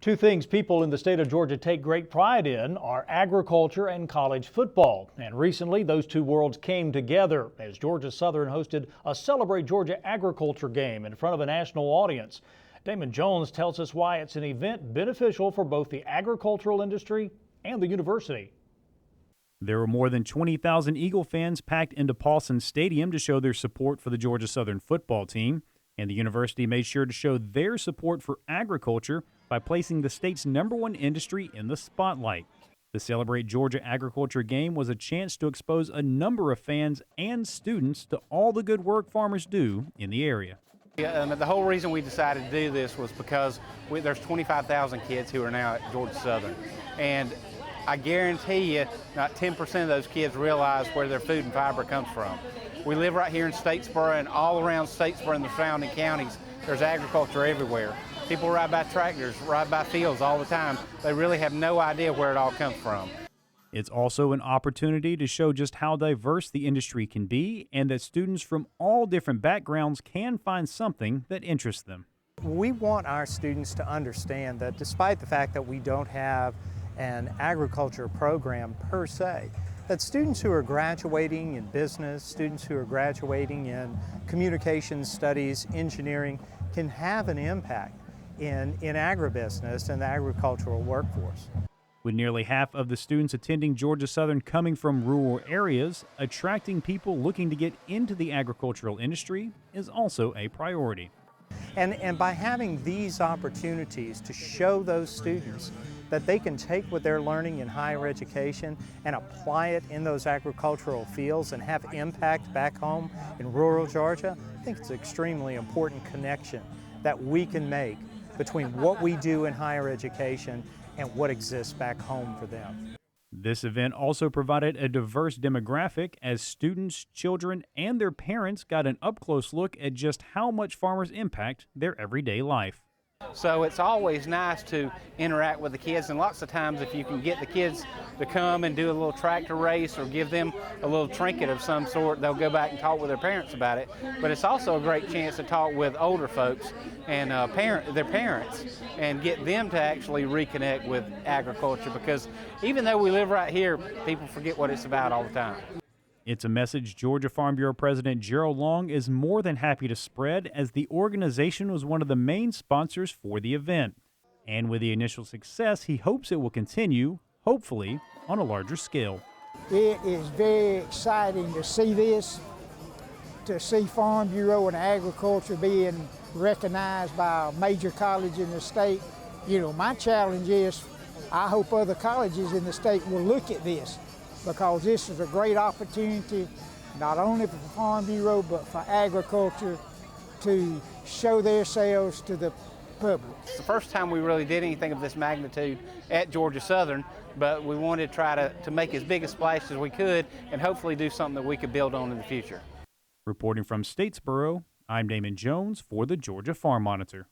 Two things people in the state of Georgia take great pride in are agriculture and college football. And recently, those two worlds came together as Georgia Southern hosted a Celebrate Georgia agriculture game in front of a national audience. Damon Jones tells us why it's an event beneficial for both the agricultural industry and the university. There were more than 20,000 Eagle fans packed into Paulson Stadium to show their support for the Georgia Southern football team. And the university made sure to show their support for agriculture by placing the state's #1 industry in the spotlight. The Celebrate Georgia Agriculture game was a chance to expose a number of fans and students to all the good work farmers do in the area. The whole reason we decided to do this was because there's 25,000 kids who are now at Georgia Southern. And I guarantee you not 10% of those kids realize where their food and fiber comes from. We live right here in Statesboro, and all around Statesboro and the surrounding counties, there's agriculture everywhere. People ride by tractors, ride by fields all the time. They really have no idea where it all comes from. It's also an opportunity to show just how diverse the industry can be and that students from all different backgrounds can find something that interests them. We want our students to understand that despite the fact that we don't have an agriculture program per se, that students who are graduating in business, students who are graduating in communications studies, engineering, can have an impact in agribusiness and the agricultural workforce. With nearly half of the students attending Georgia Southern coming from rural areas, attracting people looking to get into the agricultural industry is also a priority. And by having these opportunities to show those students that they can take what they're learning in higher education and apply it in those agricultural fields and have impact back home in rural Georgia, I think it's an extremely important connection that we can make between what we do in higher education and what exists back home for them. This event also provided a diverse demographic as students, children, and their parents got an up-close look at just how much farmers impact their everyday life. So it's always nice to interact with the kids, and lots of times if you can get the kids to come and do a little tractor race or give them a little trinket of some sort, they'll go back and talk with their parents about it. But it's also a great chance to talk with older folks and their parents and get them to actually reconnect with agriculture, because even though we live right here, people forget what it's about all the time. It's a message Georgia Farm Bureau President Gerald Long is more than happy to spread, as the organization was one of the main sponsors for the event. And with the initial success, he hopes it will continue, hopefully on a larger scale. It is very exciting to see this, to see Farm Bureau and agriculture being recognized by a major college in the state. You know, my challenge is I hope other colleges in the state will look at this, because this is a great opportunity, not only for Farm Bureau, but for agriculture to show themselves to the public. It's the first time we really did anything of this magnitude at Georgia Southern, but we wanted to try to make as big a splash as we could and hopefully do something that we could build on in the future. Reporting from Statesboro, I'm Damon Jones for the Georgia Farm Monitor.